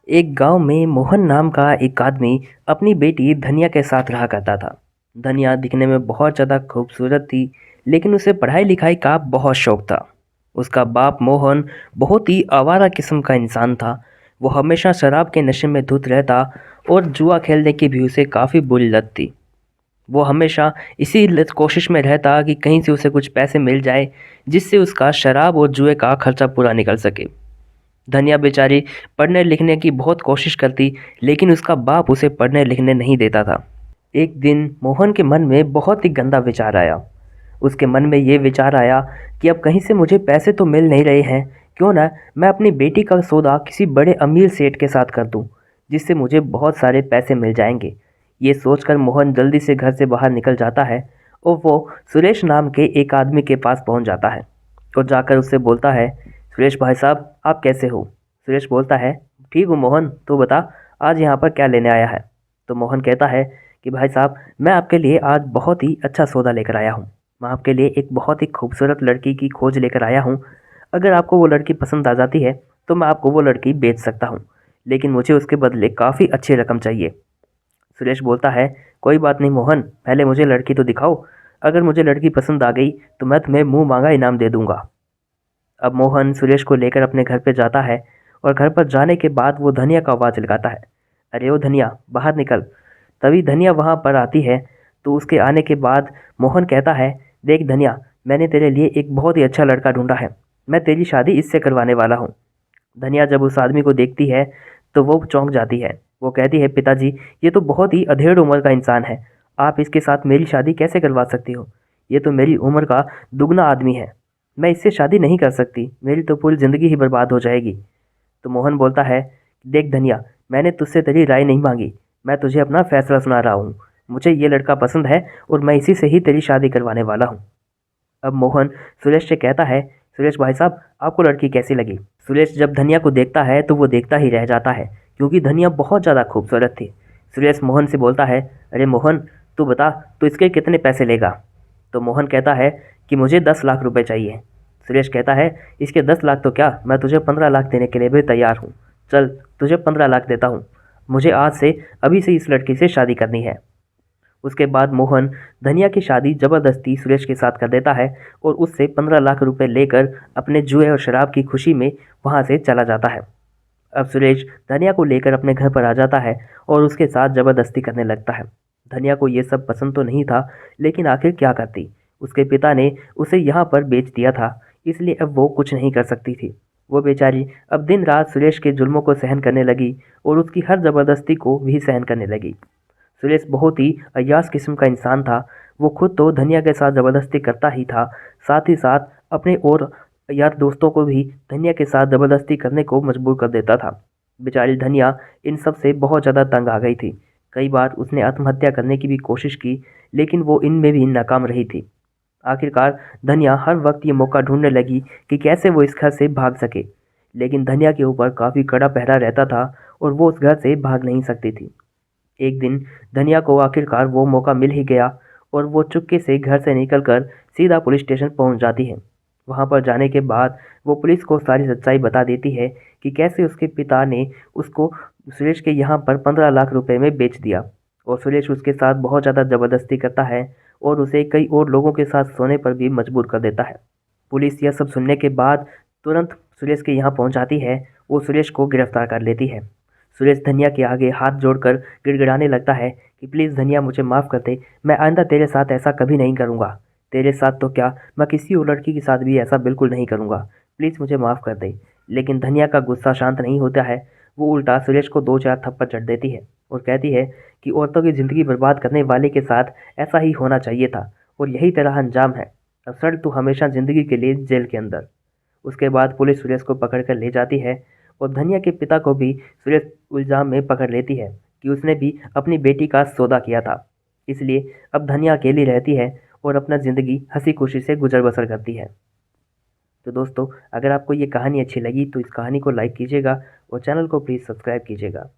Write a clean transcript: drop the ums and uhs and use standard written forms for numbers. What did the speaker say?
एक गांव में मोहन नाम का एक आदमी अपनी बेटी धनिया के साथ रहा करता था। धनिया दिखने में बहुत ज़्यादा खूबसूरत थी, लेकिन उसे पढ़ाई लिखाई का बहुत शौक था। उसका बाप मोहन बहुत ही आवारा किस्म का इंसान था। वो हमेशा शराब के नशे में धुत रहता और जुआ खेलने की भी उसे काफ़ी बुरी लत थी। वो हमेशा इसी कोशिश में रहता कि कहीं से उसे कुछ पैसे मिल जाए, जिससे उसका शराब और जुए का खर्चा पूरा निकल सके। धनिया बेचारी पढ़ने लिखने की बहुत कोशिश करती, लेकिन उसका बाप उसे पढ़ने लिखने नहीं देता था। एक दिन मोहन के मन में बहुत ही गंदा विचार आया। उसके मन में ये विचार आया कि अब कहीं से मुझे पैसे तो मिल नहीं रहे हैं, क्यों ना मैं अपनी बेटी का सौदा किसी बड़े अमीर सेठ के साथ कर दूं, जिससे मुझे बहुत सारे पैसे मिल जाएंगे। ये सोचकर मोहन जल्दी से घर से बाहर निकल जाता है और वो सुरेश नाम के एक आदमी के पास पहुंच जाता है और जाकर उससे बोलता है, सुरेश भाई साहब, आप कैसे हो? सुरेश बोलता है, ठीक हूँ मोहन, तू बता आज यहाँ पर क्या लेने आया है? तो मोहन कहता है कि भाई साहब, मैं आपके लिए आज बहुत ही अच्छा सौदा लेकर आया हूँ। मैं आपके लिए एक बहुत ही खूबसूरत लड़की की खोज लेकर आया हूँ। अगर आपको वो लड़की पसंद आ जाती है तो मैं आपको वो लड़की बेच सकता हूँ, लेकिन मुझे उसके बदले काफ़ी अच्छी रकम चाहिए। सुरेश बोलता है, कोई बात नहीं मोहन, पहले मुझे लड़की तो दिखाओ। अगर मुझे लड़की पसंद आ गई तो मैं तुम्हें मुंह मांगा इनाम दे दूंगा। अब मोहन सुरेश को लेकर अपने घर पे जाता है और घर पर जाने के बाद वो धनिया का आवाज़ लगाता है, अरे ओ धनिया, बाहर निकल। तभी धनिया वहाँ पर आती है। तो उसके आने के बाद मोहन कहता है, देख धनिया, मैंने तेरे लिए एक बहुत ही अच्छा लड़का ढूंढा है। मैं तेरी शादी इससे करवाने वाला हूँ। धनिया जब उस आदमी को देखती है तो वो चौंक जाती है। वो कहती है, पिताजी, ये तो बहुत ही अधेड़ उम्र का इंसान है। आप इसके साथ मेरी शादी कैसे करवा सकती हो? ये तो मेरी उम्र का दुगना आदमी है। मैं इससे शादी नहीं कर सकती, मेरी तो पूरी ज़िंदगी ही बर्बाद हो जाएगी। तो मोहन बोलता है, देख धनिया, मैंने तुझसे तेरी राय नहीं मांगी, मैं तुझे अपना फैसला सुना रहा हूँ। मुझे ये लड़का पसंद है और मैं इसी से ही तेरी शादी करवाने वाला हूँ। अब मोहन सुरेश से कहता है, सुरेश भाई साहब, आपको लड़की कैसी लगी? सुरेश जब धनिया को देखता है तो वो देखता ही रह जाता है, क्योंकि धनिया बहुत ज़्यादा खूबसूरत थी। सुरेश मोहन से बोलता है, अरे मोहन, तू बता, तू इसके कितने पैसे लेगा? तो मोहन कहता है कि मुझे 10 लाख रुपए चाहिए। सुरेश कहता है, इसके 10 लाख तो क्या, मैं तुझे 15 लाख देने के लिए भी तैयार हूँ। चल, तुझे 15 लाख देता हूँ। मुझे आज से अभी से इस लड़की से शादी करनी है। उसके बाद मोहन धनिया की शादी ज़बरदस्ती सुरेश के साथ कर देता है और उससे 15 लाख रुपए लेकर अपने जुए और शराब की खुशी में वहाँ से चला जाता है। अब सुरेश धनिया को लेकर अपने घर पर आ जाता है और उसके साथ ज़बरदस्ती करने लगता है। धनिया को ये सब पसंद तो नहीं था, लेकिन आखिर क्या करती? उसके पिता ने उसे यहाँ पर बेच दिया था, इसलिए अब वो कुछ नहीं कर सकती थी। वो बेचारी अब दिन रात सुरेश के जुल्मों को सहन करने लगी और उसकी हर ज़बरदस्ती को भी सहन करने लगी। सुरेश बहुत ही अय्याश किस्म का इंसान था। वो खुद तो धनिया के साथ ज़बरदस्ती करता ही था, साथ ही साथ अपने और यार दोस्तों को भी धनिया के साथ ज़बरदस्ती करने को मजबूर कर देता था। बेचारी धनिया इन सब से बहुत ज़्यादा तंग आ गई थी। कई बार उसने आत्महत्या करने की भी कोशिश की, लेकिन वो इनमें भी नाकाम रही थी। आखिरकार धनिया हर वक्त ये मौका ढूंढने लगी कि कैसे वो इस घर से भाग सके, लेकिन धनिया के ऊपर काफ़ी कड़ा पहरा रहता था और वो उस घर से भाग नहीं सकती थी। एक दिन धनिया को आखिरकार वो मौका मिल ही गया और वो चुपके से घर से निकलकर सीधा पुलिस स्टेशन पहुंच जाती है। वहां पर जाने के बाद वो पुलिस को सारी सच्चाई बता देती है कि कैसे उसके पिता ने उसको सुरेश के यहाँ पर 15 लाख रुपए में बेच दिया और सुरेश उसके साथ बहुत ज़्यादा ज़बरदस्ती करता है और उसे कई और लोगों के साथ सोने पर भी मजबूर कर देता है। पुलिस यह सब सुनने के बाद तुरंत सुरेश के यहाँ पहुँच जाती है। वो सुरेश को गिरफ्तार कर लेती है। सुरेश धनिया के आगे हाथ जोड़कर गिड़गिड़ाने लगता है कि प्लीज़ धनिया, मुझे माफ़ कर दे, मैं आइंदा तेरे साथ ऐसा कभी नहीं करूँगा। तेरे साथ तो क्या, मैं किसी और लड़की के साथ भी ऐसा बिल्कुल नहीं करूँगा। प्लीज़ मुझे माफ़ कर दे। लेकिन धनिया का गुस्सा शांत नहीं होता है। वो उल्टा सुरेश को 2-4 थप्पड़ चढ़ देती है और कहती है कि औरतों की ज़िंदगी बर्बाद करने वाले के साथ ऐसा ही होना चाहिए था और यही तेरा अंजाम है। अब सड़ तू हमेशा ज़िंदगी के लिए जेल के अंदर। उसके बाद पुलिस सुरेश को पकड़ कर ले जाती है और धनिया के पिता को भी सुरेश इल्ज़ाम में पकड़ लेती है कि उसने भी अपनी बेटी का सौदा किया था। इसलिए अब धनिया अकेली रहती है और अपना ज़िंदगी हंसी खुशी से गुजर बसर करती है। तो दोस्तों, अगर आपको ये कहानी अच्छी लगी तो इस कहानी को लाइक कीजिएगा और चैनल को प्लीज़ सब्सक्राइब कीजिएगा।